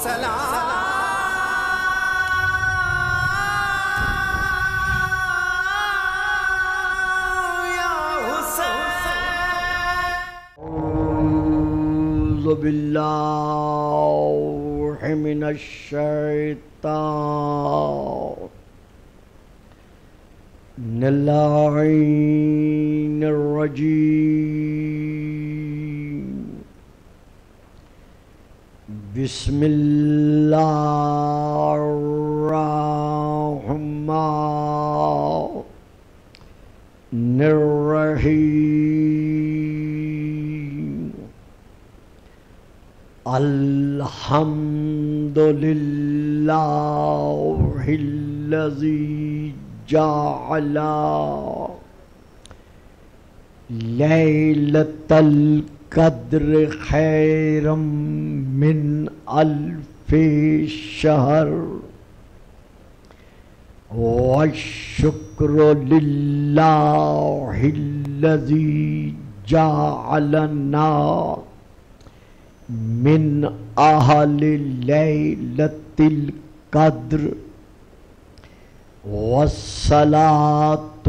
سلام یا حسین اعوذ باللہ من الشیطان اللعین الرجیم بسم اللہ الرحمن الرحیم الحمد للہ الذی جعل لیلۃ القدر خیرا من الف شہر والشکر للہ الذی جعلنا من اہل لیلۃ القدر والصلاة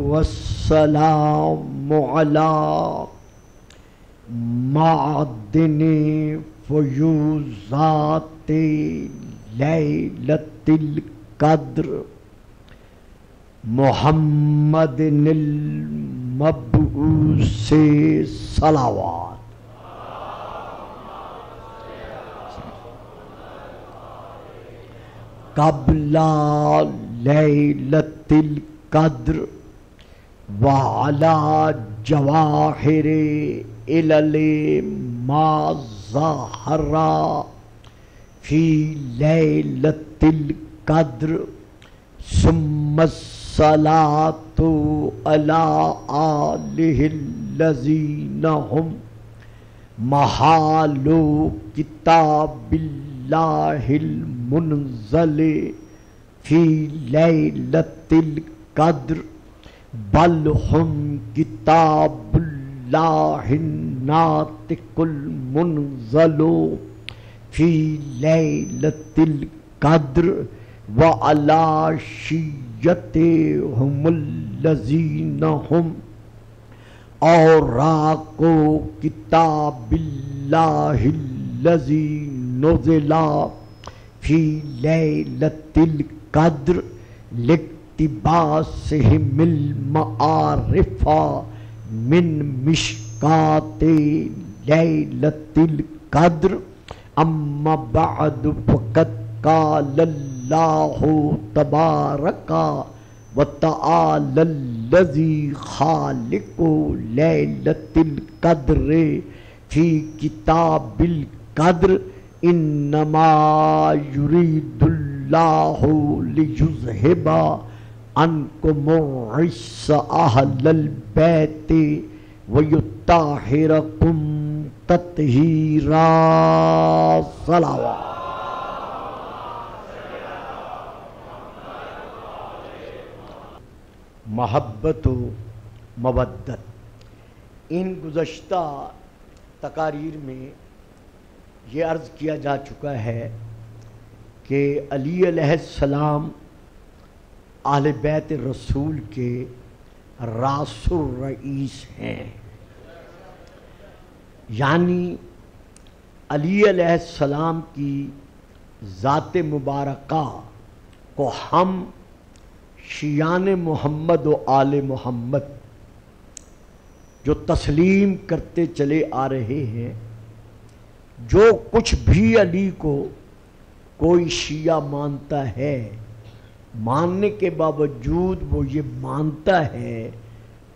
والسلام علی معدن فیوزات لیلۃ القدر محمد المبعوث صلوات قبل لیلۃ القدر وعلی جواہر علل ما ظہر فی لیلۃ القدر ثم الصلاۃ علی آلہ الذین هم محال کتاب اللہ المنزل فی لیلۃ القدر بل ہم کتاب اللہ الناطق المنزل فی لیلۃ القدر وعلی شیعتہم الذین هم اوراق کتاب اللہ الذی نزل فی لیلۃ القدر لاقتباسہم المعارف من مشکات لیلۃ القدر اما بعد فقد قال اللہ تبارک وتعالی الذی خالق لیلۃ القدر فی کتاب القدر انما یرید اللہ لیذہب عنکم الرجس اہل البیت ویطہرکم تطہیرا صلوات محبت و مودت۔ ان گزشتہ تقاریر میں یہ عرض کیا جا چکا ہے کہ علی علیہ السلام اہل بیت رسول کے راس الرئیس ہیں، یعنی علی علیہ السلام کی ذات مبارکہ کو ہم شیعان محمد و آل محمد جو تسلیم کرتے چلے آ رہے ہیں، جو کچھ بھی علی کو کوئی شیعہ مانتا ہے، ماننے کے باوجود وہ یہ مانتا ہے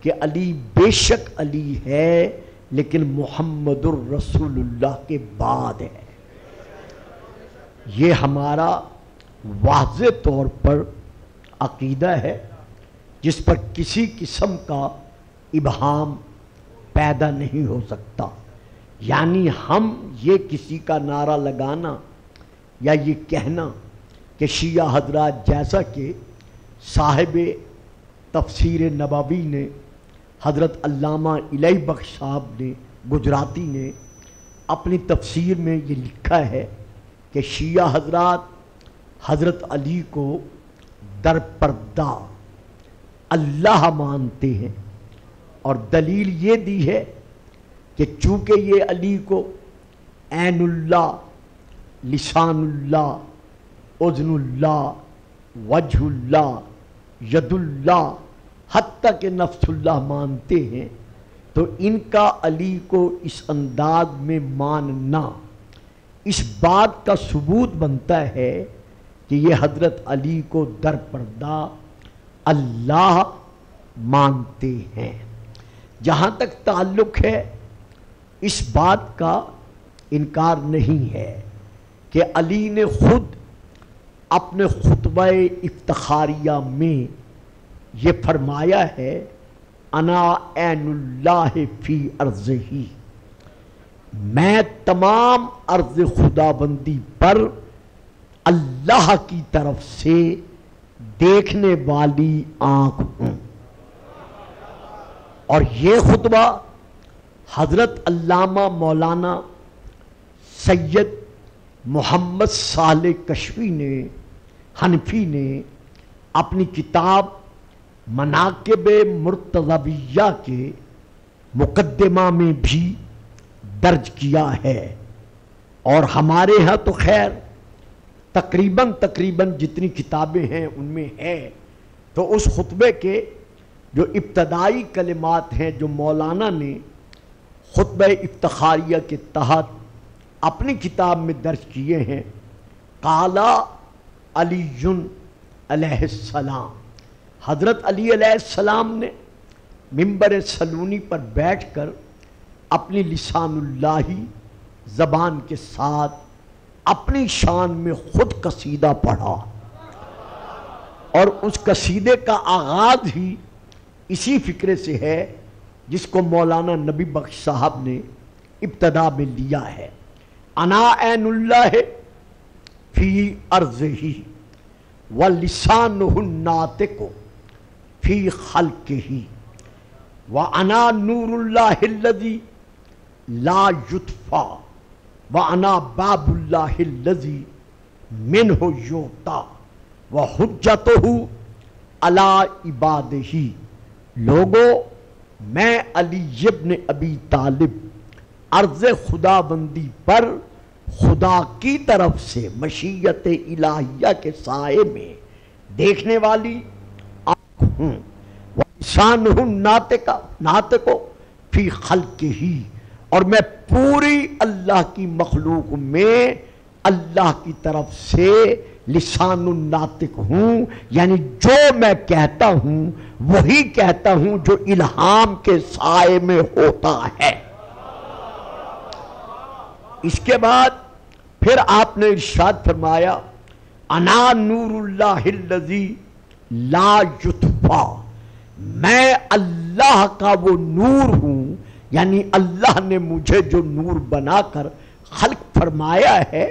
کہ علی بے شک علی ہے لیکن محمد الرسول اللہ کے بعد ہے۔ یہ ہمارا واضح طور پر عقیدہ ہے جس پر کسی قسم کا ابہام پیدا نہیں ہو سکتا، یعنی ہم یہ کسی کا نعرہ لگانا یا یہ کہنا کہ شیعہ حضرات، جیسا کہ صاحب تفسیر نبوی نے حضرت علامہ الہی بخش صاحب نے گجراتی نے اپنی تفسیر میں یہ لکھا ہے کہ شیعہ حضرات حضرت علی کو در پردہ اللہ مانتے ہیں، اور دلیل یہ دی ہے کہ چونکہ یہ علی کو عین اللہ، لسان اللہ، اذن اللہ، وجہ اللہ، ید اللہ، حتیٰ کہ نفس اللہ مانتے ہیں، تو ان کا علی کو اس انداز میں ماننا اس بات کا ثبوت بنتا ہے کہ یہ حضرت علی کو در پردہ اللہ مانتے ہیں۔ جہاں تک تعلق ہے، اس بات کا انکار نہیں ہے کہ علی نے خود اپنے خطبہ افتخاریہ میں یہ فرمایا ہے، انا عین اللہ فی ارضہ، میں تمام ارض خدا بندی پر اللہ کی طرف سے دیکھنے والی آنکھ ہوں۔ اور یہ خطبہ حضرت علامہ مولانا سید محمد صالح کشفی نے، حنفی نے اپنی کتاب مناقب مرتضویہ کے مقدمہ میں بھی درج کیا ہے، اور ہمارے ہاں تو خیر تقریباً جتنی کتابیں ہیں ان میں ہے۔ تو اس خطبے کے جو ابتدائی کلمات ہیں جو مولانا نے خطبہ افتخاریہ کے تحت اپنی کتاب میں درج کیے ہیں، قال علی علیہ السلام، حضرت علی علیہ السلام نے منبر سلونی پر بیٹھ کر اپنی لسان اللہی زبان کے ساتھ اپنی شان میں خود قصیدہ پڑھا، اور اس قصیدے کا آغاز ہی اسی فکرے سے ہے جس کو مولانا نبی بخش صاحب نے ابتدا میں لیا ہے، انا عین اللہ فی ارضہ ولسانہ الناطق فی خلقہ وانا نور اللہ الذی لا یطفی وانا باب اللہ الذی منہ یعطی وحجتہ علی عبادہ۔ لوگو، میں علی ابن ابی طالب عرض خدا بندی پر خدا کی طرف سے مشیت الہیہ کے سائے میں دیکھنے والی آنکھ ہوں، وَلِسَانُهُ النَّاطِقُ فِي خَلْقِهِ، اور میں پوری اللہ کی مخلوق میں اللہ کی طرف سے لسان الناطق ہوں، یعنی جو میں کہتا ہوں وہی کہتا ہوں جو الہام کے سائے میں ہوتا ہے۔ اس کے بعد پھر آپ نے ارشاد فرمایا، انا نور اللہ الذی لا یطفی، میں اللہ کا وہ نور ہوں، یعنی اللہ نے مجھے جو نور بنا کر خلق فرمایا ہے،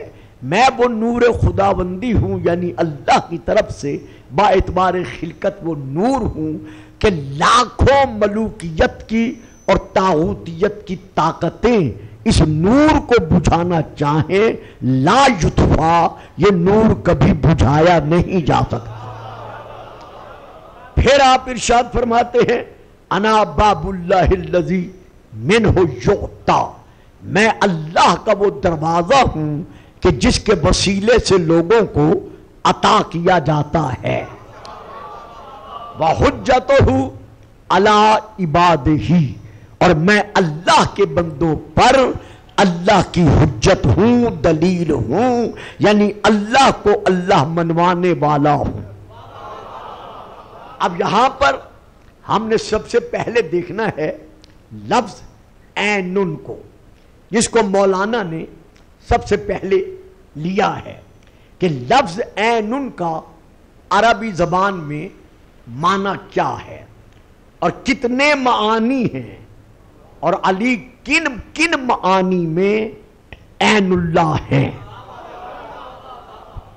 میں وہ نور خداوندی ہوں، یعنی اللہ کی طرف سے با اعتبار خلقت وہ نور ہوں کہ لاکھوں ملوکیت کی اور طاغوتیت کی طاقتیں اس نور کو بجھانا چاہیں، لا یطفا، یہ نور کبھی بجھایا نہیں جا سکتا۔ پھر آپ ارشاد فرماتے ہیں، انا باب اللہ الذی منہ یعطی، میں اللہ کا وہ دروازہ ہوں کہ جس کے وسیلے سے لوگوں کو عطا کیا جاتا ہے، وحجتہ علی عبادہ، اور میں اللہ کے بندوں پر اللہ کی حجت ہوں، دلیل ہوں، یعنی اللہ کو اللہ منوانے والا ہوں۔ اب یہاں پر ہم نے سب سے پہلے دیکھنا ہے لفظ عین کو، جس کو مولانا نے سب سے پہلے لیا ہے کہ لفظ عین کا عربی زبان میں معنی کیا ہے اور کتنے معانی ہیں، اور علی کن کن معانی میں عین اللہ ہیں۔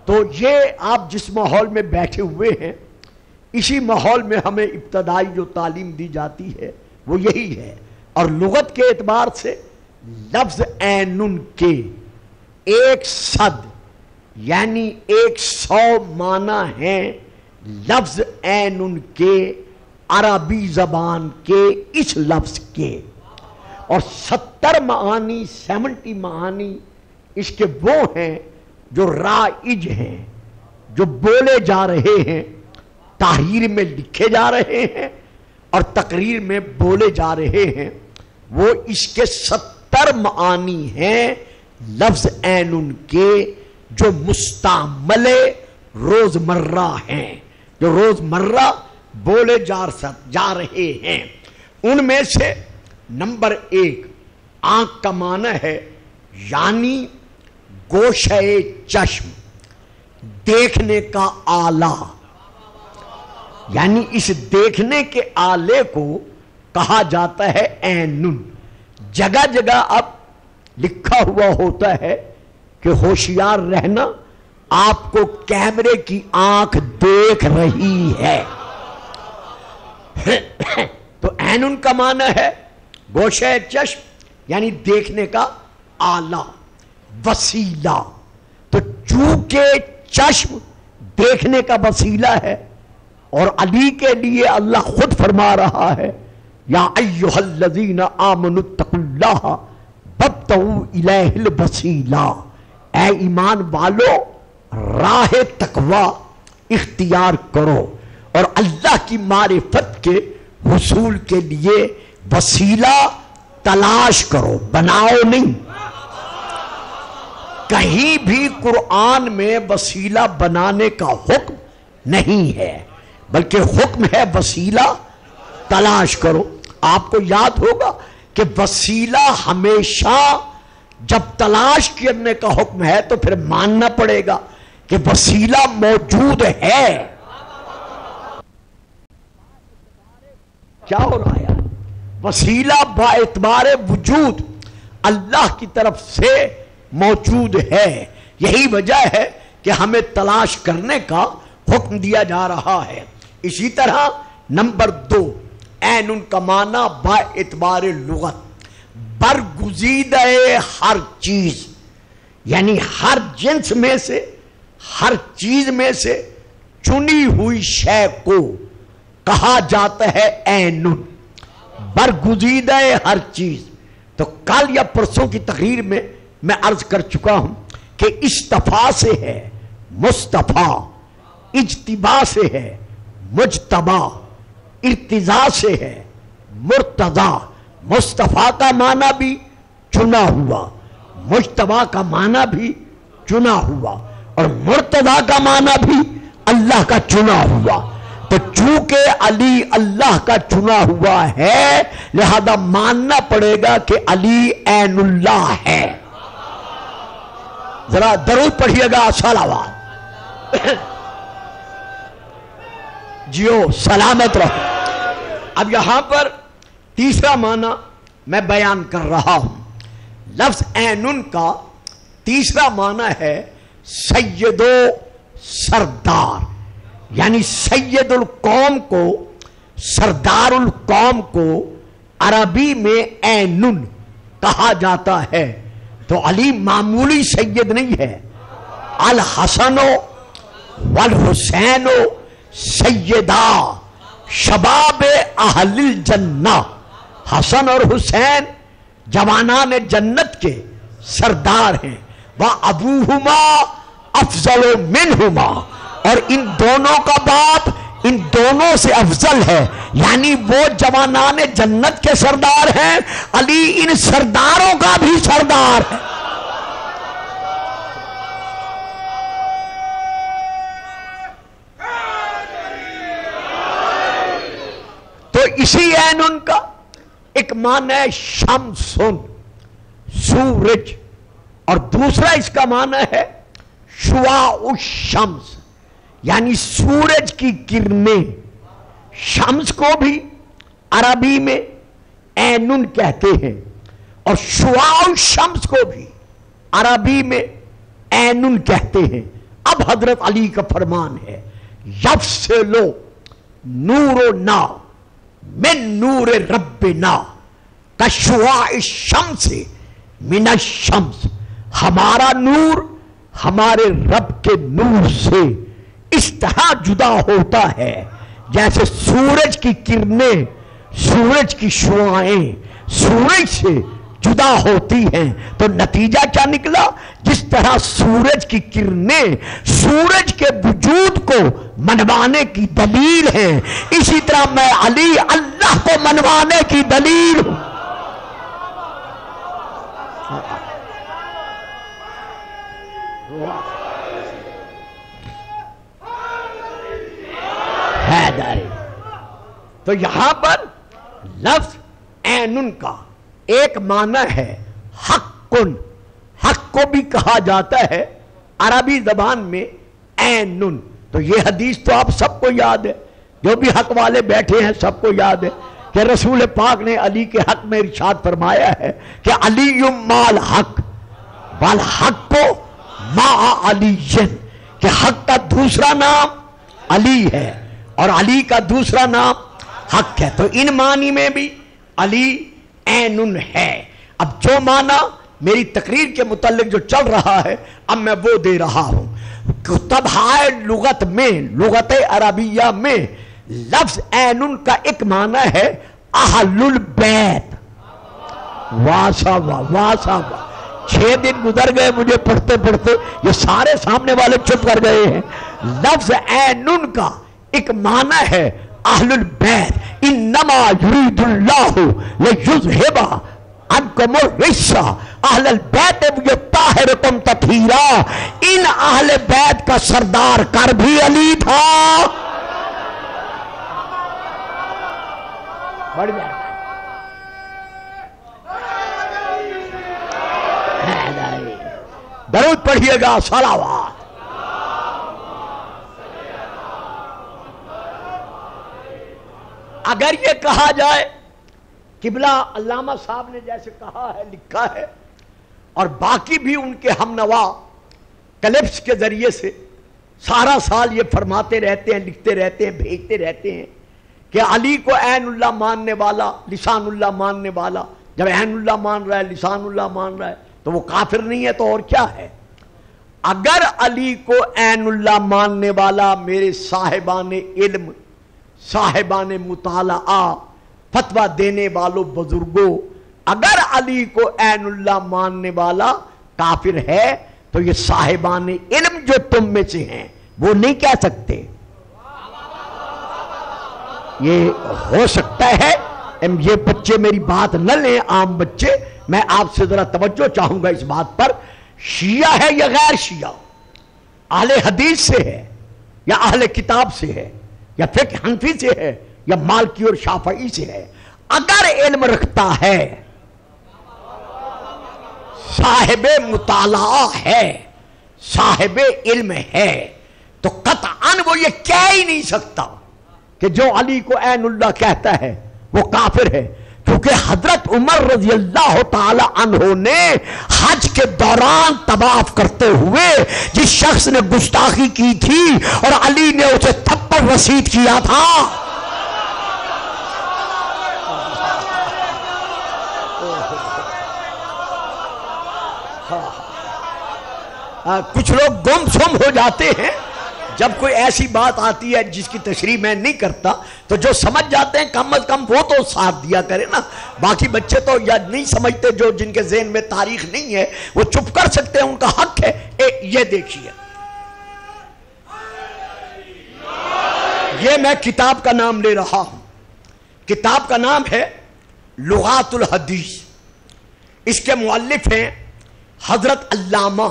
تو یہ آپ جس ماحول میں بیٹھے ہوئے ہیں، اسی ماحول میں ہمیں ابتدائی جو تعلیم دی جاتی ہے وہ یہی ہے، اور لغت کے اعتبار سے لفظ عین کے ایک صد یعنی 100 معنی ہیں لفظ عین کے عربی زبان کے اس لفظ کے، اور 70 معانی 70 معانی اس کے وہ ہیں جو رائج ہیں، جو بولے جا رہے ہیں، تحریر میں لکھے جا رہے ہیں اور تقریر میں بولے جا رہے ہیں۔ وہ اس کے 70 معانی ہیں لفظ عین کے جو مستعمل روزمرہ ہیں، جو روزمرہ بولے جا رہے ہیں۔ ان میں سے نمبر 1 آنکھ کا معنی ہے یعنی گوشہ چشم، دیکھنے کا آلہ، یعنی اس دیکھنے کے آلے کو کہا جاتا ہے عین۔ جگہ جگہ اب لکھا ہوا ہوتا ہے کہ ہوشیار رہنا، آپ کو کیمرے کی آنکھ دیکھ رہی ہے۔ تو عین کا معنی ہے گوشہ چشم یعنی دیکھنے کا آلہ، وسیلہ۔ تو چونکہ چشم دیکھنے کا وسیلہ ہے، اور علی کے لیے اللہ خود فرما رہا ہے یا ایھا الذین آمنوا اتقوا اللہ وابتغوا الیہ الوسیلہ، اے ایمان والو راہ تقوی اختیار کرو اور اللہ کی معرفت کے حصول کے لیے وسیلہ تلاش کرو، بناؤ نہیں۔ کہیں بھی قرآن میں وسیلہ بنانے کا حکم نہیں ہے، بلکہ حکم ہے وسیلہ تلاش کرو۔ آپ کو یاد ہوگا کہ وسیلہ ہمیشہ جب تلاش کرنے کا حکم ہے تو پھر ماننا پڑے گا کہ وسیلہ موجود ہے۔ کیا ہو رہا ہے؟ وسیلہ با اعتبار وجود اللہ کی طرف سے موجود ہے۔ یہی وجہ ہے کہ ہمیں تلاش کرنے کا حکم دیا جا رہا ہے۔ اسی طرح نمبر 2 عین کا معنی با اعتبار لغت برگزیدہ ہر چیز، یعنی ہر جنس میں سے، ہر چیز میں سے چنی ہوئی شے کو کہا جاتا ہے عین، برگزیدہ ہر چیز۔ تو کل یا پرسوں کی تقریر میں میں عرض کر چکا ہوں کہ اصطفیٰ سے ہے مصطفیٰ، اجتباء سے ہے مجتبی، ارتضاء سے ہے مرتضی۔ مصطفیٰ کا معنی بھی چنا ہوا، مجتبی کا معنی بھی چنا ہوا، اور مرتضی کا معنی بھی اللہ کا چنا ہوا۔ تو چونکہ علی اللہ کا چنا ہوا ہے لہذا ماننا پڑے گا کہ علی عین اللہ ہے۔ ذرا درود پڑھیے گا، صلوات۔ جیو سلامت رہو۔ اب یہاں پر تیسرا معنی میں بیان کر رہا ہوں۔ لفظ عین کا تیسرا معنی ہے سید و سردار، یعنی سید القوم کو، سردار القوم کو عربی میں عین کہا جاتا ہے۔ تو علی معمولی سید نہیں ہے، الحسن والحسین سیدہ شباب اہل الجنہ، حسن اور حسین جوانان جنت کے سردار ہیں۔ وَأَبُوهُمَا أَفْضَلُ مِنْهُمَا، اور ان دونوں کا باپ ان دونوں سے افضل ہے، یعنی وہ جوانان جنت کے سردار ہیں، علی ان سرداروں کا بھی سردار ہے۔ تو اسی عین کا ایک معنی ہے شمسن، سورج، اور دوسرا اس کا معنی ہے شعاع الشمس، یعنی سورج کی کرنیں۔ شمس کو بھی عربی میں عین کہتے ہیں، اور شعاع الشمس کو بھی عربی میں عین کہتے ہیں۔ اب حضرت علی کا فرمان ہے یفصلو نورنا من نور ربنا کشعاع الشمس من الشمس، ہمارا نور ہمارے رب کے نور سے اس طرح جدا ہوتا ہے جیسے سورج کی کرنیں، سورج کی شعاعیں سورج سے جدا ہوتی ہیں. تو نتیجہ کیا نکلا؟ جس طرح سورج کی کرنیں سورج کے وجود کو منوانے کی دلیل ہیں، اسی طرح میں علی اللہ کو منوانے کی دلیل ہوں. تو یہاں پر لفظ اینن کا ایک معنی ہے حقن، حق کو بھی کہا جاتا ہے عربی زبان میں اینن. تو یہ حدیث تو آپ سب کو یاد ہے، جو بھی حق والے بیٹھے ہیں سب کو یاد ہے کہ رسول پاک نے علی کے حق میں ارشاد فرمایا ہے کہ علی مال حق والحق کو مع علی، کہ حق کا دوسرا نام علی ہے اور علی کا دوسرا نام حق ہے. تو ان معنی میں بھی علی اینن ہے. اب جو معنی میری تقریر کے متعلق جو چل رہا ہے اب میں وہ دے رہا ہوں. کتبہائے لغت میں، لغت عربیہ میں لفظ اینن کا ایک معنی ہے اہل البیت. واسا واسا 6 دن گزر گئے مجھے پڑھتے پڑھتے، یہ سارے سامنے والے چپ کر گئے ہیں. لفظ اینن کا ایک معنی ہے اہل البیت. انما یرید اللہ لیذہب عنکم الرجس اہل البیت یطہرکم تطہیرا. ان اہل بیت کا سردار کر بھی علی تھا. بڑی بات درود پڑھیے گا، صلوات. اگر یہ کہا جائے قبلہ علامہ صاحب نے جیسے کہا ہے، لکھا ہے، اور باقی بھی ان کے ہم نوا کلپس کے ذریعے سے سارا سال یہ فرماتے رہتے ہیں، لکھتے رہتے ہیں، بھیجتے رہتے ہیں کہ علی کو عین اللہ ماننے والا، لسان اللہ ماننے والا، جب عین اللہ مان رہا ہے، لسان اللہ مان رہا ہے تو وہ کافر نہیں ہے تو اور کیا ہے؟ اگر علی کو عین اللہ ماننے والا میرے صاحبان علم، صاحبان مطالعہ، فتویٰ دینے والوں بزرگوں، اگر علی کو عین اللہ ماننے والا کافر ہے تو یہ صاحبان علم جو تم میں سے ہیں وہ نہیں کہہ سکتے. یہ ہو سکتا ہے یہ بچے میری بات نہ لیں، عام بچے، میں آپ سے ذرا توجہ چاہوں گا اس بات پر. شیعہ ہے یا غیر شیعہ، اہل حدیث سے ہے یا اہل کتاب سے ہے یا فقہ حنفی سے ہے یا مالکی اور شافعی سے ہے، اگر علم رکھتا ہے، صاحب مطالعہ ہے، صاحب علم ہے، تو قطعاً وہ یہ کہہ ہی نہیں سکتا کہ جو علی کو عین اللہ کہتا ہے وہ کافر ہے. کیونکہ حضرت عمر رضی اللہ تعالی عنہ نے حج کے دوران طواف کرتے ہوئے جس شخص نے گستاخی کی تھی اور علی نے اسے تھپڑ رسید کیا تھا، کچھ لوگ گم سم ہو جاتے ہیں جب کوئی ایسی بات آتی ہے جس کی تشریح میں نہیں کرتا، تو جو سمجھ جاتے ہیں کم از کم وہ تو ساتھ دیا کرے نا. باقی بچے تو یا نہیں سمجھتے، جو جن کے ذہن میں تاریخ نہیں ہے وہ چپ کر سکتے ہیں، ان کا حق ہے. یہ دیکھیے، یہ میں کتاب کا نام لے رہا ہوں. کتاب کا نام ہے لغات الحدیث. اس کے مؤلف ہیں حضرت علامہ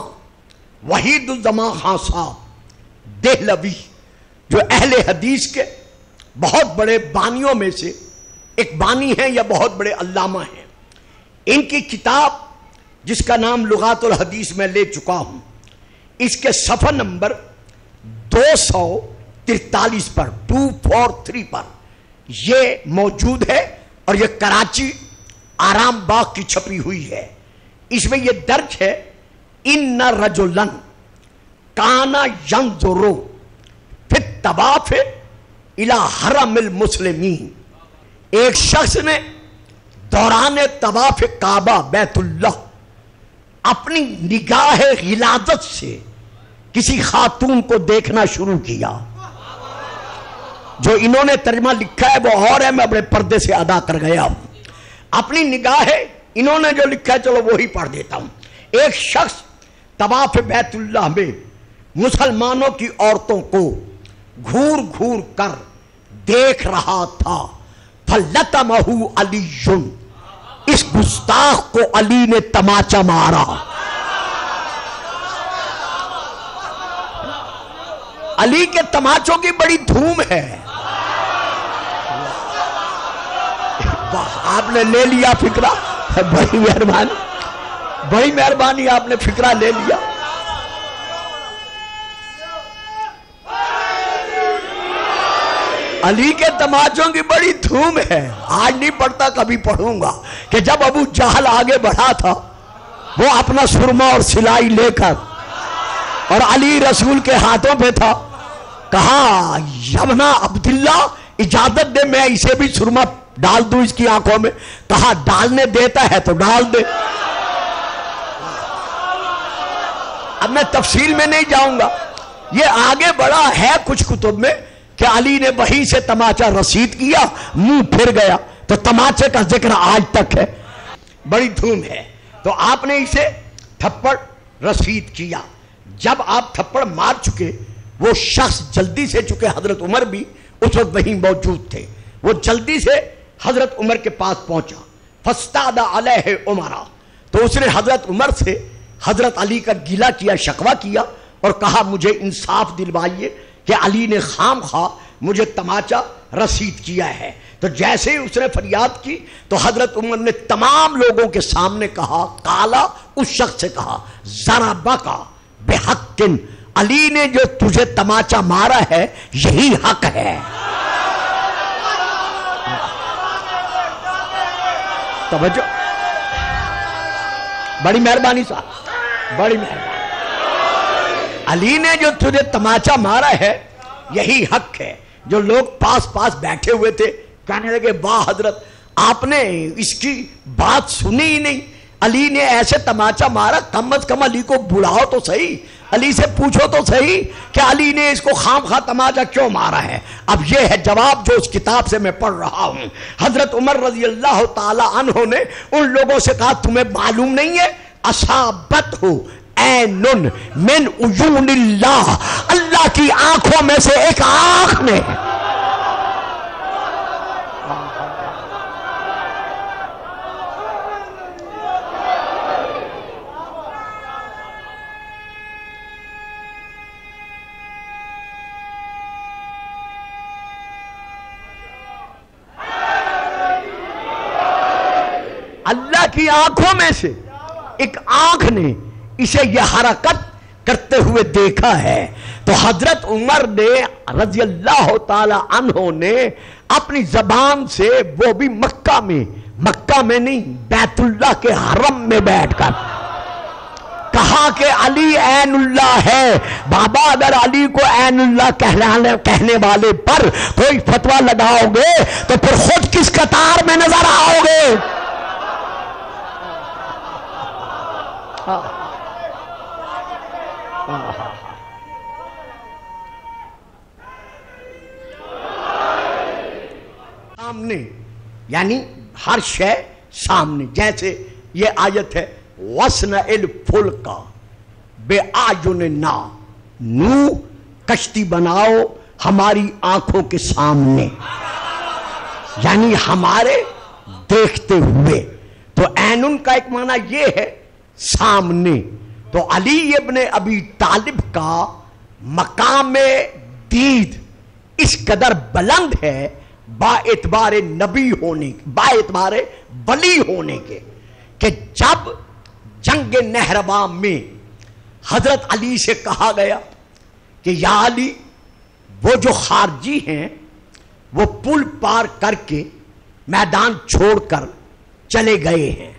وحید الزمان خان صاحب دہلوی، جو اہل حدیث کے بہت بڑے بانیوں میں سے ایک بانی ہیں یا بہت بڑے علامہ ہیں. ان کی کتاب جس کا نام لغات الحدیث میں لے چکا ہوں، اس کے صفحہ نمبر 243 پر 243 پر یہ موجود ہے، اور یہ کراچی آرام باغ کی چھپی ہوئی ہے. اس میں یہ درج ہے ان رجلن کانا ینظرو فی الطواف الی حرم المسلمین. ایک شخص نے دوران طواف کعبہ بیت اللہ اپنی نگاہ غلاظت سے کسی خاتون کو دیکھنا شروع کیا. جو انہوں نے ترجمہ لکھا ہے وہ اور ہے، میں اپنے پردے سے ادا کر گیا ہوں. اپنی نگاہ ہے انہوں نے جو لکھا ہے چلو وہی پڑھ دیتا ہوں. ایک شخص طواف بیت اللہ میں مسلمانوں کی عورتوں کو گھور گھور کر دیکھ رہا تھا. فَلَطَمَهُ عَلِيٌّ، اس گستاخ کو علی نے تماچا مارا. علی کے تماچوں کی بڑی دھوم ہے. آپ نے لے لیا فکرہ، بڑی مہربانی، بڑی مہربانی، آپ نے فکرہ لے لیا. علی کے تماچوں کی بڑی دھوم ہے. آج نہیں پڑھتا، کبھی پڑھوں گا کہ جب ابو جہل آگے بڑھا تھا وہ اپنا سرما اور سلائی لے کر اور علی رسول کے ہاتھوں پہ تھا، کہا یبنا عبداللہ اجازت دے میں اسے بھی سرما ڈال دوں اس کی آنکھوں میں. کہا ڈالنے دیتا ہے تو ڈال دے. اب میں تفصیل میں نہیں جاؤں گا، یہ آگے بڑا ہے کچھ کتب میں کہ علی نے وہی سے تماچا رسید کیا، منہ پھر گیا، تو تماچے کا ذکر آج تک ہے. بڑی دھوم ہے. تو آپ نے اسے تھپڑ رسید کیا. جب آپ تھپڑ مار چکے وہ شخص جلدی سے، چکے حضرت عمر بھی اس وقت وہیں موجود تھے، وہ جلدی سے حضرت عمر کے پاس پہنچا. فاستعد علیہ عمر، تو اس نے حضرت عمر سے حضرت علی کا گلہ کیا، شکوہ کیا اور کہا مجھے انصاف دلوائیے کہ علی نے خام خواہ مجھے تماچا رسید کیا ہے. تو جیسے ہی اس نے فریاد کی تو حضرت عمر نے تمام لوگوں کے سامنے کہا، کالا، اس شخص سے کہا، ضربک بحق، علی نے جو تجھے تماچا مارا ہے یہی حق ہے. توجہ، بڑی مہربانی صاحب، بڑی مہربانی. علی نے جو تجھے تماچا مارا ہے یہی حق ہے. جو لوگ پاس پاس بیٹھے ہوئے تھے کہنے لگے واہ حضرت، آپ نے اس کی بات سنی ہی نہیں، علی نے ایسے تماچا مارا، کم از کم علی کو بلاؤ تو صحیح، علی سے پوچھو تو صحیح کہ علی نے اس کو خام خواہ تماچا کیوں مارا ہے. اب یہ ہے جواب جو اس کتاب سے میں پڑھ رہا ہوں. حضرت عمر رضی اللہ تعالی عنہ نے ان لوگوں سے کہا تمہیں معلوم نہیں ہے، اصابت ہو عین من عیون اللہ، اللہ کی آنکھوں میں سے ایک آنکھ نے اللہ کی آنکھوں میں سے ایک آنکھ نے اسے یہ حرکت کرتے ہوئے دیکھا ہے. تو حضرت عمر نے رضی اللہ تعالی عنہ نے اپنی زبان سے، وہ بھی مکہ میں نہیں، بیت اللہ کے حرم میں بیٹھ کر کہا کہ علی عین اللہ ہے. بابا اگر علی کو عین اللہ کہنے والے پر کوئی فتویٰ لگاؤ گے تو پھر خود کس قطار میں نظر آؤ گے؟ سامنے یعنی ہر شے سامنے. جیسے یہ آیت ہے وَصْنَعِ الْفُلْكَ بِأَعْيُنِنَا، نو کشتی بناؤ ہماری آنکھوں کے سامنے، یعنی ہمارے دیکھتے ہوئے. تو عینن کا ایک معنی یہ ہے سامنے. تو علی ابن ابی طالب کا مقام دید اس قدر بلند ہے با اعتبار نبی ہونے، با اعتبار ولی ہونے کے، کہ جب جنگ نہروان میں حضرت علی سے کہا گیا کہ یا علی، وہ جو خارجی ہیں وہ پل پار کر کے میدان چھوڑ کر چلے گئے ہیں،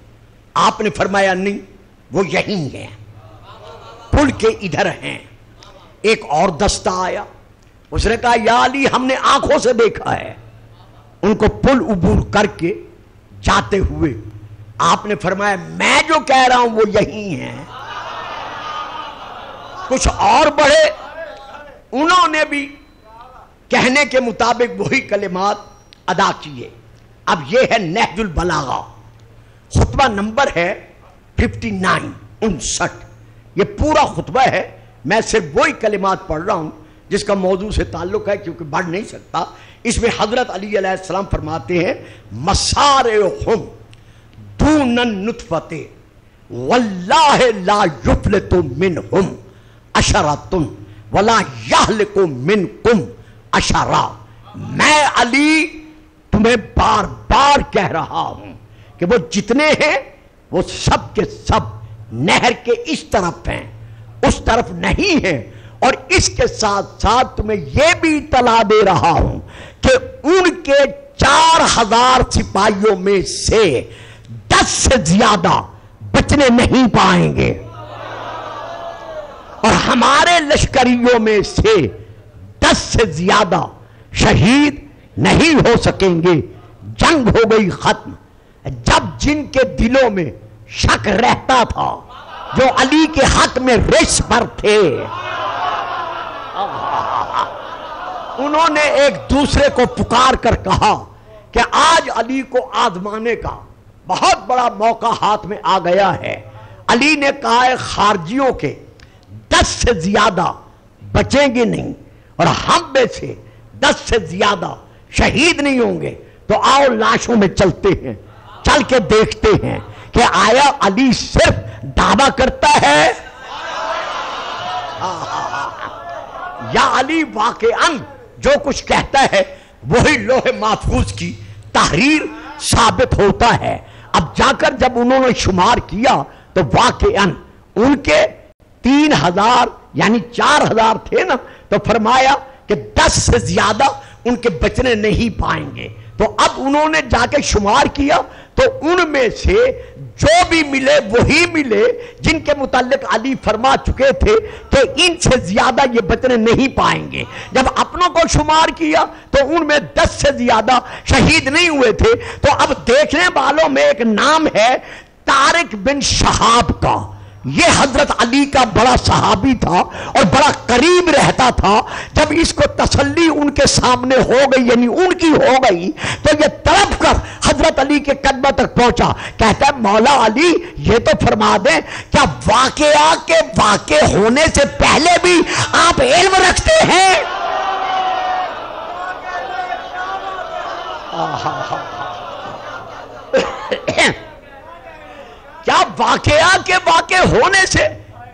آپ نے فرمایا نہیں، وہ یہیں ہیں، پل کے ادھر ہیں. ایک اور دستہ آیا، اس نے کہا یا علی ہم نے آنکھوں سے دیکھا ہے ان کو پل عبور کر کے جاتے ہوئے. آپ نے فرمایا میں جو کہہ رہا ہوں وہ یہیں ہیں. کچھ اور بڑھے انہوں نے بھی کہنے کے مطابق وہی کلمات ادا کیے. اب یہ ہے نہج البلاغہ، خطبہ نمبر ہے 59. یہ پورا خطبہ ہے. میں صرف وہی کلمات پڑھ رہا ہوں جس کا موضوع سے تعلق ہے، کیونکہ بڑھ نہیں سکتا. اس میں حضرت علی علیہ السلام فرماتے ہیں مسارعہم دون النطفۃ واللہ لا یفلت منہم عشرۃ ولا یہلک منکم عشرہ. میں علی تمہیں بار بار کہہ رہا ہوں کہ وہ جتنے ہیں وہ سب کے سب نہر کے اس طرف ہیں، اس طرف نہیں ہیں. اور اس کے ساتھ ساتھ تمہیں یہ بھی اطلاع دے رہا ہوں کہ ان کے 4000 سپاہیوں میں سے 10 سے زیادہ بچنے نہیں پائیں گے، اور ہمارے لشکریوں میں سے 10 سے زیادہ شہید نہیں ہو سکیں گے. جنگ ہو گئی ختم. جب جن کے دلوں میں شک رہتا تھا، جو علی کے حق میں رش پر تھے، انہوں نے ایک دوسرے کو پکار کر کہا کہ آج علی کو آزمانے کا بہت بڑا موقع ہاتھ میں آ گیا ہے. علی نے کہا ہے خارجیوں کے 10 سے زیادہ بچیں گے نہیں، اور ہم میں سے 10 سے زیادہ شہید نہیں ہوں گے. تو آؤ لاشوں میں چلتے ہیں، چل کے دیکھتے ہیں کہ آیا علی صرف دعویٰ کرتا ہے یا علی واقعاً جو کچھ کہتا ہے وہی لوح محفوظ کی تحریر ثابت ہوتا ہے. اب جا کر جب انہوں نے شمار کیا تو واقعاً ان کے 3000 یعنی 4000 تھے نا، تو فرمایا کہ 10 سے زیادہ ان کے بچنے نہیں پائیں گے. تو اب انہوں نے جا کے شمار کیا تو ان میں سے جو بھی ملے وہی ملے جن کے متعلق علی فرما چکے تھے کہ ان سے زیادہ یہ بچنے نہیں پائیں گے. جب اپنوں کو شمار کیا تو ان میں 10 سے زیادہ شہید نہیں ہوئے تھے. تو اب دیکھنے والوں میں ایک نام ہے طارق بن شہاب کا. یہ حضرت علی کا بڑا صحابی تھا اور بڑا قریب رہتا تھا. جب اس کو تسلی ان کے سامنے ہو گئی، یعنی ان کی ہو گئی، تو یہ تڑپ کر حضرت علی کے قدموں تک پہنچا. کہتا ہے مولا علی یہ تو فرما دیں کیا واقعہ کے واقع ہونے سے پہلے بھی آپ علم رکھتے ہیں؟ کیا واقعہ کے واقع ہونے سے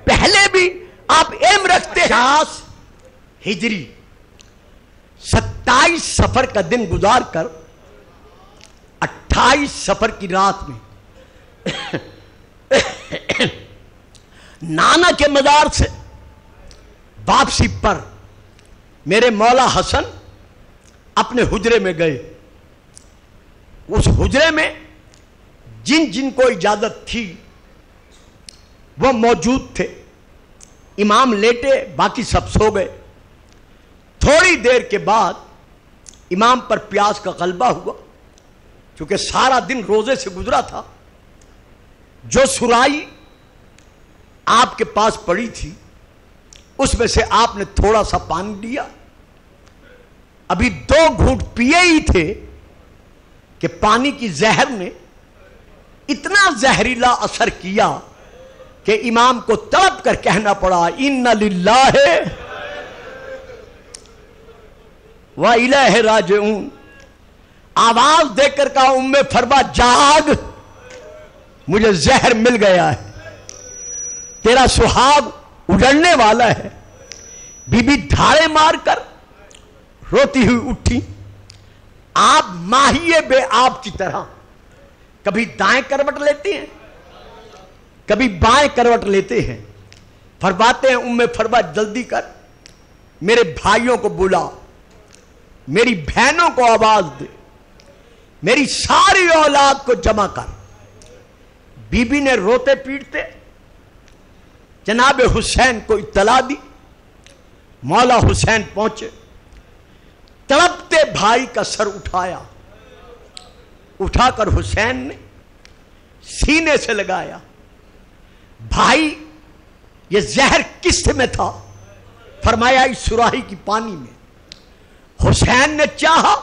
پہلے بھی آپ علم رکھتے ہیں؟ 50 ہجری 27 سفر کا دن گزار کر 28 سفر کی رات میں نانا کے مزار سے واپسی پر میرے مولا حسن اپنے حجرے میں گئے. اس حجرے میں جن جن کو اجازت تھی وہ موجود تھے. امام لیٹے، باقی سب سو گئے. تھوڑی دیر کے بعد امام پر پیاس کا غلبہ ہوا، چونکہ سارا دن روزے سے گزرا تھا. جو سرائی آپ کے پاس پڑی تھی اس میں سے آپ نے تھوڑا سا پانی لیا. ابھی 2 گھونٹ پیے ہی تھے کہ پانی کی زہر نے اتنا زہریلا اثر کیا کہ امام کو تڑپ کر کہنا پڑا ان للہ و الیہ راجعون. آواز دے کر کہا ام فرما جاگ، مجھے زہر مل گیا ہے، تیرا سہاگ اجڑنے والا ہے. بی بی دھاڑے مار کر روتی ہوئی اٹھی. آپ ماہیے بے آب کی طرح کبھی دائیں کروٹ لیتے ہیں، کبھی بائیں کروٹ لیتے ہیں. فرماتے ہیں ام فرما جلدی کر، میرے بھائیوں کو بلا، میری بہنوں کو آواز دے، میری ساری اولاد کو جمع کر. بی بی نے روتے پیٹتے جناب حسین کو اطلاع دی. مولا حسین پہنچے، تڑپتے بھائی کا سر اٹھایا، اٹھا کر حسین نے سینے سے لگایا. بھائی یہ زہر کس میں تھا؟ فرمایا اس سراہی کی پانی میں۔ حسین نے چاہا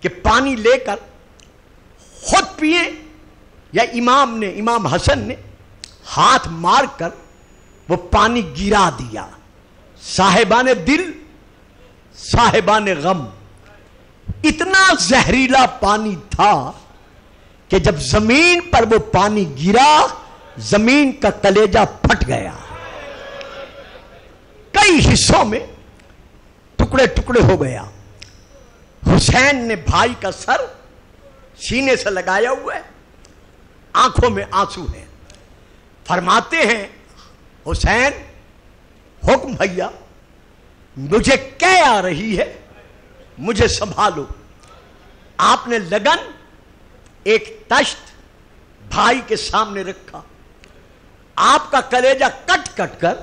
کہ پانی لے کر خود پیے، یا امام حسن نے ہاتھ مار کر وہ پانی گرا دیا۔ صاحبان دل، صاحبان غم، اتنا زہریلا پانی تھا کہ جب زمین پر وہ پانی گرا زمین کا کلیجہ پھٹ گیا، کئی حصوں میں ٹکڑے ٹکڑے ہو گیا۔ حسین نے بھائی کا سر سینے سے لگایا ہوا ہے، آنکھوں میں آنسو ہے۔ فرماتے ہیں حسین حکم بھیا، مجھے کیا آ رہی ہے، مجھے سنبھالو۔ آپ نے لگن ایک تشت بھائی کے سامنے رکھا، آپ کا کلیجہ کٹ کٹ کر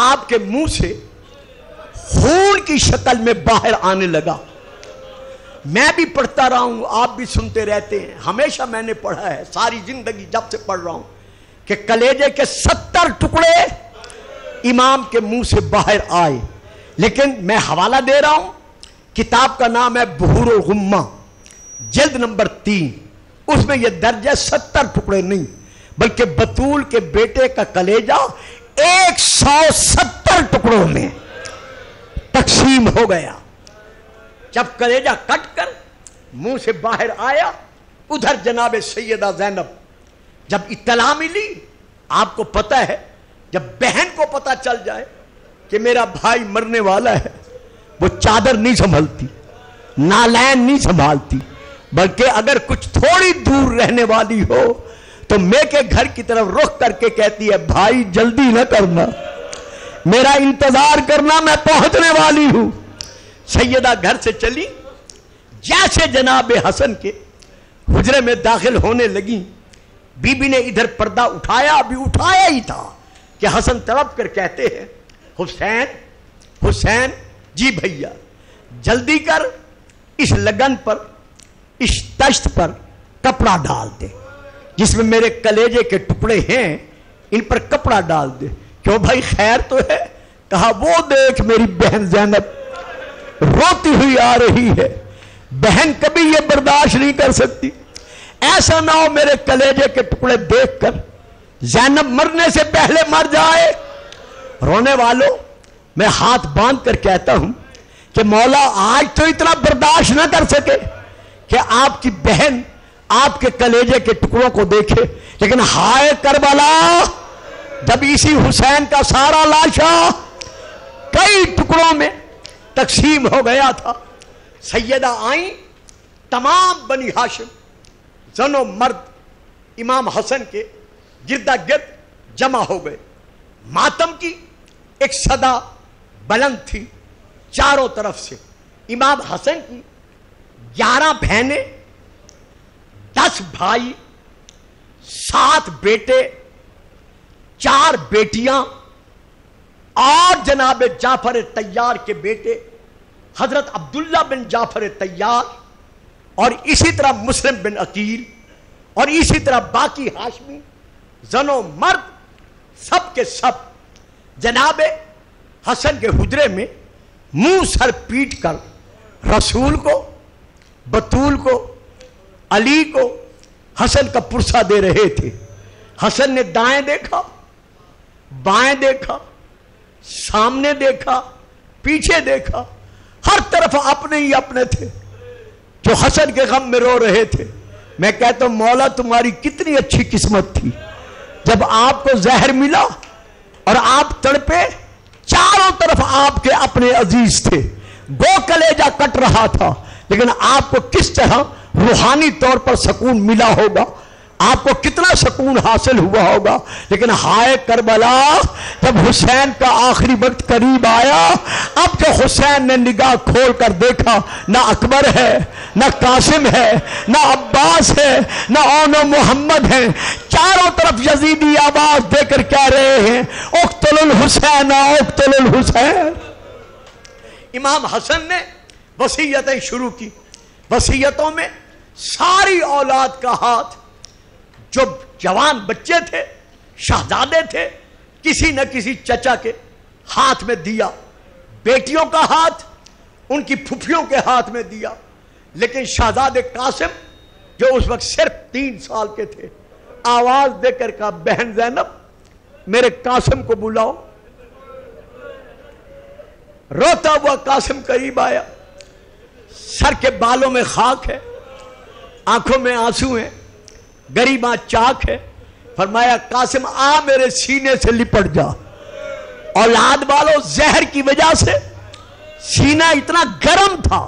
آپ کے منہ سے خون کی شکل میں باہر آنے لگا۔ میں بھی پڑھتا رہا ہوں، آپ بھی سنتے رہتے ہیں، ہمیشہ میں نے پڑھا ہے، ساری زندگی جب سے پڑھ رہا ہوں کہ کلیجے کے 70 ٹکڑے امام کے منہ سے باہر آئے۔ لیکن میں حوالہ دے رہا ہوں، کتاب کا نام ہے بحور الغمہ، جلد نمبر 3، اس میں یہ درج ہے 70 ٹکڑے نہیں بلکہ بطول کے بیٹے کا کلیجہ 170 ٹکڑوں میں تقسیم ہو گیا۔ جب کلیجہ کٹ کر منہ سے باہر آیا، ادھر جناب سیدہ زینب جب اطلاع ملی، آپ کو پتہ ہے جب بہن کو پتہ چل جائے کہ میرا بھائی مرنے والا ہے، وہ چادر نہیں سنبھلتی، نالین نہیں سنبھالتی، بلکہ اگر کچھ تھوڑی دور رہنے والی ہو تو میں کے گھر کی طرف رخ کر کے کہتی ہے بھائی جلدی نہ کرنا، میرا انتظار کرنا، میں پہنچنے والی ہوں۔ سیدہ گھر سے چلی، جیسے جناب حسن کے حجرے میں داخل ہونے لگی، بی بی نے ادھر پردہ اٹھایا، ابھی اٹھایا ہی تھا کہ حسن تڑپ کر کہتے ہیں حسین حسین، جی بھیا جلدی کر، اس لگن پر، اس تشت پر کپڑا ڈال دے، جس میں میرے کلیجے کے ٹکڑے ہیں ان پر کپڑا ڈال دے۔ کیوں بھائی خیر تو ہے؟ کہا وہ دیکھ میری بہن زینب روتی ہوئی آ رہی ہے، بہن کبھی یہ برداشت نہیں کر سکتی، ایسا نہ ہو میرے کلیجے کے ٹکڑے دیکھ کر زینب مرنے سے پہلے مر جائے۔ رونے والوں، میں ہاتھ باندھ کر کہتا ہوں کہ مولا آج تو اتنا برداشت نہ کر سکے کہ آپ کی بہن آپ کے کلیجے کے ٹکڑوں کو دیکھے، لیکن ہائے کربلا، جب اسی حسین کا سارا لاشا کئی ٹکڑوں میں تقسیم ہو گیا تھا، سیدہ آئیں، تمام بنی ہاشم زن و مرد امام حسن کے گردا گرد جمع ہو گئے۔ ماتم کی ایک صدا بلند تھی چاروں طرف سے۔ امام حسن کی 11 بہنیں، 10 بھائی، 7 بیٹے، 4 بیٹیاں، اور جناب جعفر طیار کے بیٹے حضرت عبداللہ بن جعفر طیار، اور اسی طرح مسلم بن عقیل، اور اسی طرح باقی ہاشمی زن و مرد، سب کے سب جناب حسن کے حجرے میں منہ سر پیٹ کر رسول کو، بطول کو، علی کو حسن کا پرسہ دے رہے تھے۔ حسن نے دائیں دیکھا، بائیں دیکھا، سامنے دیکھا، پیچھے دیکھا، ہر طرف اپنے ہی اپنے تھے جو حسن کے غم میں رو رہے تھے۔ میں کہتا ہوں مولا تمہاری کتنی اچھی قسمت تھی، جب آپ کو زہر ملا اور آپ تڑپے، چاروں طرف آپ کے اپنے عزیز تھے، گو کلیجہ کٹ رہا تھا، لیکن آپ کو کس طرح روحانی طور پر سکون ملا ہوگا، آپ کو کتنا سکون حاصل ہوا ہوگا۔ لیکن ہائے کربلا، جب حسین کا آخری وقت قریب آیا، اب جو حسین نے نگاہ کھول کر دیکھا، نہ اکبر ہے، نہ قاسم ہے، نہ عباس ہے، نہ اون و محمد ہیں، چاروں طرف یزیدی آواز دے کر کہہ رہے ہیں اقتل الحسین اقتل الحسین۔ امام حسن نے وصیتیں شروع کی۔ وصیتوں میں ساری اولاد کا ہاتھ، جو جوان بچے تھے شہزادے تھے، کسی نہ کسی چچا کے ہاتھ میں دیا، بیٹیوں کا ہاتھ ان کی پھپھیوں کے ہاتھ میں دیا، لیکن شہزادے قاسم جو اس وقت صرف 3 سال کے تھے، آواز دے کر کہا بہن زینب میرے قاسم کو بلاؤ۔ روتا ہوا قاسم قریب آیا، سر کے بالوں میں خاک ہے، آنکھوں میں آنسو ہیں، گریباں چاک ہے۔ فرمایا قاسم آ میرے سینے سے لپٹ جا۔ اولاد والوں زہر کی وجہ سے سینہ اتنا گرم تھا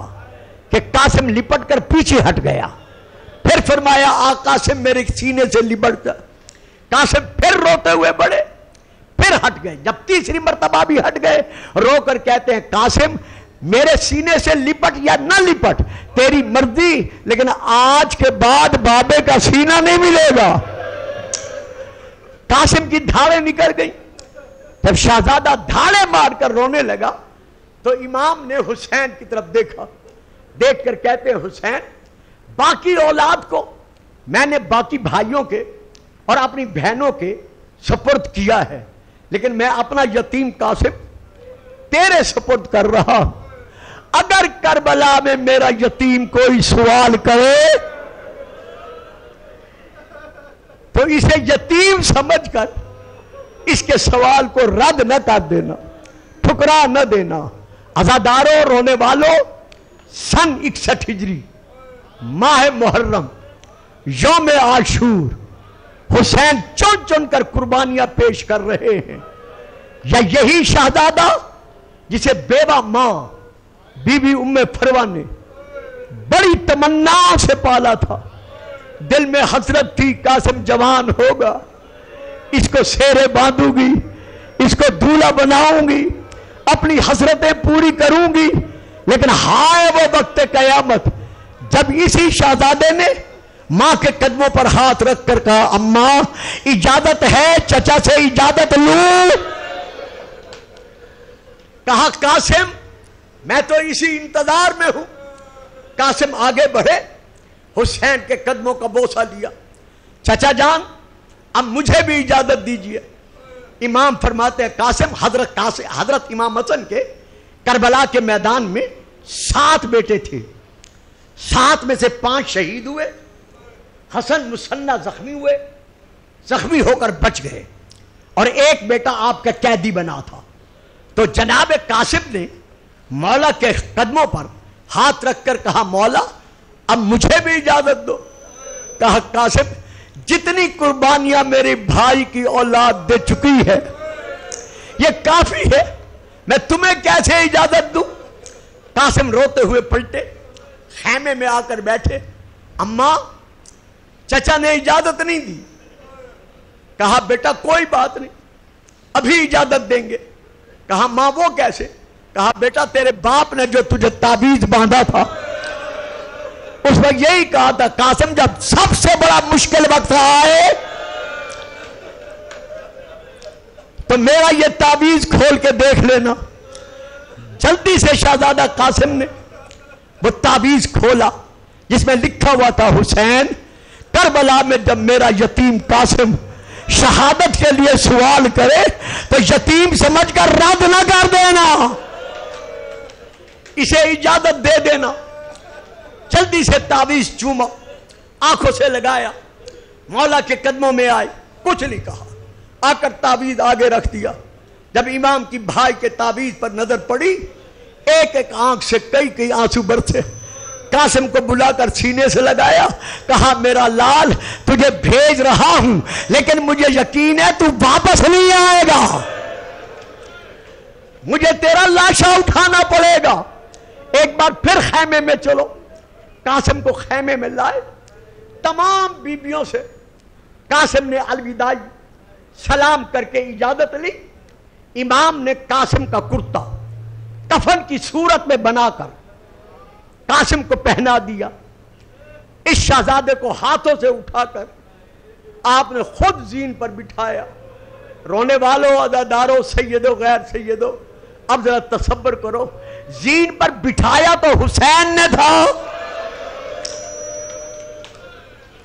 کہ قاسم لپٹ کر پیچھے ہٹ گیا۔ پھر فرمایا آ قاسم میرے سینے سے لپٹ جا۔ قاسم پھر روتے ہوئے بڑھے، پھر ہٹ گئے۔ جب تیسری مرتبہ بھی ہٹ گئے، رو کر کہتے ہیں قاسم میرے سینے سے لپٹ یا نہ لپٹ تیری مرضی، لیکن آج کے بعد بابے کا سینہ نہیں ملے گا۔ قاسم کی دھاڑیں نکل گئی۔ جب شہزادہ دھاڑیں مار کر رونے لگا تو امام نے حسین کی طرف دیکھا، دیکھ کر کہتے ہیں حسین باقی اولاد کو میں نے باقی بھائیوں کے اور اپنی بہنوں کے سپرد کیا ہے، لیکن میں اپنا یتیم قاسم تیرے سپرد کر رہا ہوں۔ اگر کربلا میں میرا یتیم کوئی سوال کرے تو اسے یتیم سمجھ کر اس کے سوال کو رد نہ کر دینا، ٹھکرا نہ دینا۔ عزاداروں، رونے والوں، سن 61 ہجری ماہ محرم یوم عاشور حسین چن چن کر قربانیاں پیش کر رہے ہیں۔ یا یہی شہزادہ جسے بیوہ ماں بی بی ام فروہ نے بڑی تمنا سے پالا تھا، دل میں حسرت تھی قاسم جوان ہوگا، اس کو سیرے باندھوں گی، اس کو دولہا بناؤں گی، اپنی حسرتیں پوری کروں گی، لیکن ہائے وہ وقت قیامت جب اسی شہزادے نے ماں کے قدموں پر ہاتھ رکھ کر کہا اماں اجازت ہے چچا سے اجازت لوں۔ کہا قاسم میں تو اسی انتظار میں ہوں۔ قاسم آگے بڑھے، حسین کے قدموں کا بوسہ لیا، چچا جان اب مجھے بھی اجازت دیجئے۔ امام فرماتے ہیں قاسم حضرت امام حسن کے کربلا کے میدان میں 7 بیٹے تھے، 7 میں سے 5 شہید ہوئے، حسن مسنہ زخمی ہوئے، زخمی ہو کر بچ گئے، اور ایک بیٹا آپ کا قیدی بنا تھا۔ تو جناب قاسم نے مولا کے قدموں پر ہاتھ رکھ کر کہا مولا اب مجھے بھی اجازت دو۔ کہا قاسم جتنی قربانیاں میرے بھائی کی اولاد دے چکی ہے یہ کافی ہے، میں تمہیں کیسے اجازت دوں۔ قاسم روتے ہوئے پلٹے، خیمے میں آ کر بیٹھے، اماں چچا نے اجازت نہیں دی۔ کہا بیٹا کوئی بات نہیں ابھی اجازت دیں گے۔ کہا ماں وہ کیسے؟ کہا بیٹا تیرے باپ نے جو تجھے تعویذ باندھا تھا اس وقت یہی کہا تھا قاسم جب سب سے بڑا مشکل وقت آئے تو میرا یہ تعویذ کھول کے دیکھ لینا۔ جلدی سے شہزادہ قاسم نے وہ تعویذ کھولا جس میں لکھا ہوا تھا حسین کربلا میں جب میرا یتیم قاسم شہادت کے لیے سوال کرے تو یتیم سمجھ کر رد نہ کر دینا، اسے اجازت دے دینا۔ جلدی سے تعویذ چوما، آنکھوں سے لگایا، مولا کے قدموں میں آئے، کچھ نہیں کہا، آ کر تعویذ آگے رکھ دیا۔ جب امام کی بھائی کے تعویذ پر نظر پڑی ایک ایک آنکھ سے کئی کئی آنسو برسے۔ قاسم کو بلا کر سینے سے لگایا، کہا میرا لال تجھے بھیج رہا ہوں لیکن مجھے یقین ہے تو واپس نہیں آئے گا، مجھے تیرا لاشا اٹھانا پڑے گا۔ ایک بار پھر خیمے میں چلو۔ قاسم کو خیمے میں لائے، تمام بیبیوں سے قاسم نے الوداعی سلام کر کے اجازت لی۔ امام نے قاسم کا کرتا کفن کی صورت میں بنا کر قاسم کو پہنا دیا۔ اس شہزادے کو ہاتھوں سے اٹھا کر آپ نے خود زین پر بٹھایا۔ رونے والوں، عزاداروں، سیدوں، غیر سیدوں، اب ذرا تصور کرو، زین پر بٹھایا تو حسین نے تھا،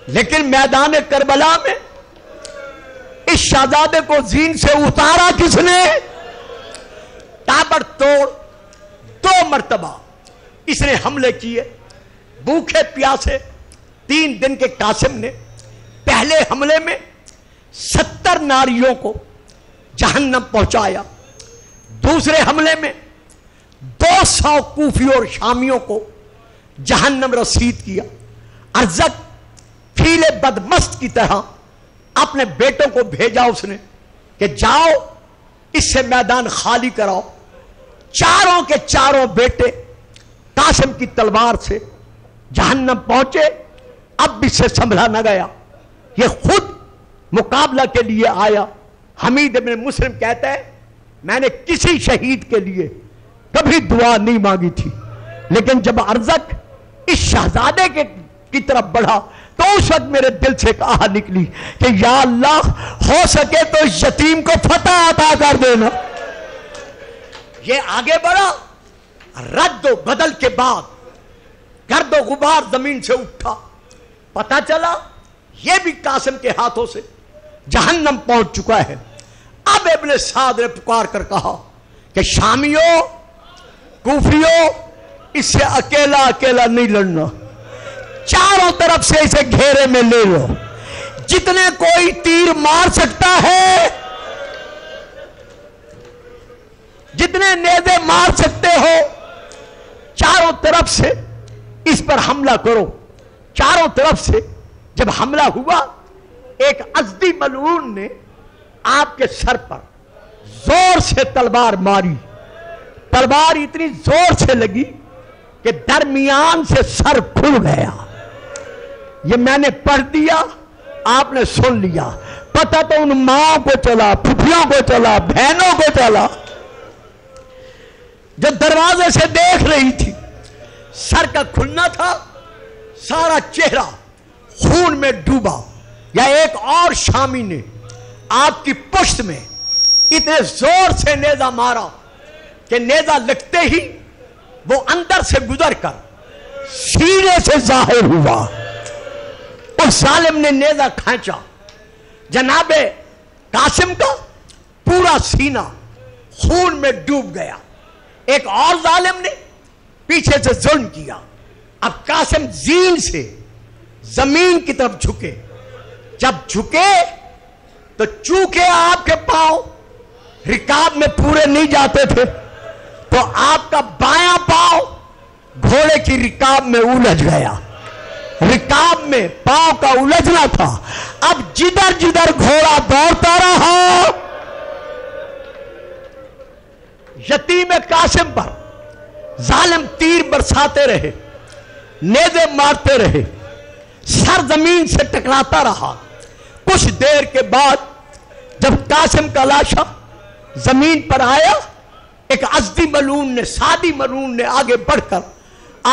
لیکن میدان کربلا میں اس شہزادے کو زین سے اتارا کس نے؟ تابڑ توڑ 2 مرتبہ اس نے حملے کیے، بھوکے پیاسے 3 دن کے قاسم نے پہلے حملے میں 70 ناریوں کو جہنم پہنچایا، دوسرے حملے میں 200 کوفیوں اور شامیوں کو جہنم رسید کیا۔ ارزق فیل بدمست کی طرح اپنے بیٹوں کو بھیجا اس نے کہ جاؤ اس سے میدان خالی کراؤ۔ چاروں کے چاروں بیٹے قاسم کی تلوار سے جہنم پہنچے، اب بھی سے سنبھلا نہ گیا، یہ خود مقابلہ کے لیے آیا۔ حمید بن مسلم کہتا ہے میں نے کسی شہید کے لیے کبھی دعا نہیں مانگی تھی، لیکن جب ارزق اس شہزادے کی طرف بڑھا تو اس وقت میرے دل سے ایک آہ نکلی کہ یا اللہ ہو سکے تو اس یتیم کو فتح عطا کر دینا۔ یہ آگے بڑھا، رد و بدل کے بعد گرد و غبار زمین سے اٹھا، پتہ چلا یہ بھی قاسم کے ہاتھوں سے جہنم پہنچ چکا ہے۔ اب ابن سعد نے پکار کر کہا کہ شامیوں، کوفیوں، اس سے اکیلا اکیلا نہیں لڑنا، چاروں طرف سے اسے گھیرے میں لے لو، جتنے کوئی تیر مار سکتا ہے، جتنے نیزے مار سکتے ہو، چاروں طرف سے اس پر حملہ کرو۔ چاروں طرف سے جب حملہ ہوا، ایک ازدی ملعون نے آپ کے سر پر زور سے تلوار ماری، تلوار اتنی زور سے لگی کہ درمیان سے سر کھل گیا۔ یہ میں نے پڑھ دیا، آپ نے سن لیا، پتہ تو ان ماں کو چلا، پھپھیوں کو چلا، بہنوں کو چلا جو دروازے سے دیکھ رہی تھی۔ سر کا کھلنا تھا، سارا چہرہ خون میں ڈوبا۔ یا ایک اور شامی نے آپ کی پشت میں اتنے زور سے نیزہ مارا کہ نیزہ لگتے ہی وہ اندر سے گزر کر سینے سے ظاہر ہوا۔ اس ظالم نے نیزہ کھینچا، جناب قاسم کا پورا سینہ خون میں ڈوب گیا۔ ایک اور ظالم نے پیچھے سے ظلم کیا۔ اب قاسم زین سے زمین کی طرف جھکے، جب جھکے تو چونکہ آپ کے پاؤں رکاب میں پورے نہیں جاتے تھے تو آپ کا بایاں پاؤں گھوڑے کی رکاب میں الجھ گیا۔ رکاب میں پاؤں کا الجھنا تھا۔ اب جدھر جدھر گھوڑا دوڑتا رہا، یتیم قاسم پر ظالم تیر برساتے رہے، نیزے مارتے رہے، سر زمین سے ٹکراتا رہا۔ کچھ دیر کے بعد جب قاسم کا لاشا زمین پر آیا، ایک ازدی ملعون نے، سادی ملعون نے آگے بڑھ کر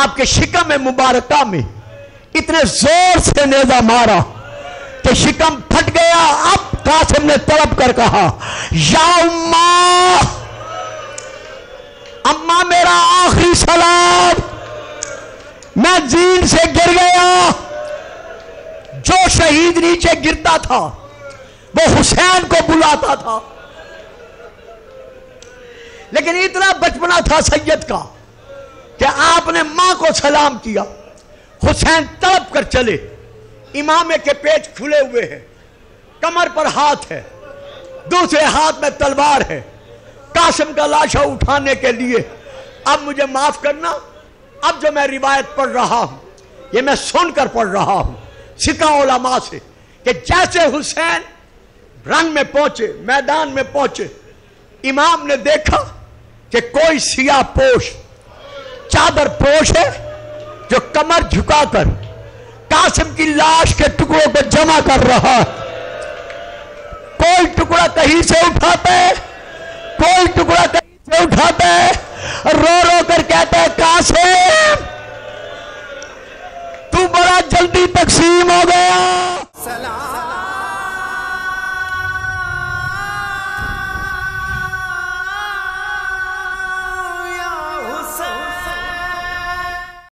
آپ کے شکم مبارکہ میں اتنے زور سے نیزہ مارا کہ شکم پھٹ گیا۔ اب قاسم نے تڑپ کر کہا یا اماں، اماں میرا آخری سلام، میں زین سے گر گیا۔ جو شہید نیچے گرتا تھا وہ حسین کو بلاتا تھا، لیکن اتنا بچپنا تھا سید کا کہ آپ نے ماں کو سلام کیا۔ حسین تڑپ کر چلے، امامے کے پیچ کھلے ہوئے ہیں، کمر پر ہاتھ ہے، دوسرے ہاتھ میں تلوار ہے، قاسم کا لاشا اٹھانے کے لیے۔ اب مجھے معاف کرنا، اب جو میں روایت پڑھ رہا ہوں یہ میں سن کر پڑھ رہا ہوں سکھا علماء سے، کہ جیسے حسین رن میں پہنچے، میدان میں پہنچے، امام نے دیکھا کہ کوئی سیاہ پوش، چادر پوش ہے جو کمر جھکا کر قاسم کی لاش کے ٹکڑوں کو جمع کر رہا ہے۔ کوئی ٹکڑا کہیں سے اٹھاتا ہے، کوئی ٹکڑا کہیں سے اٹھاتا ہے، رو رو کر کہتا ہے قاسم تو بڑا جلدی تقسیم ہو گیا،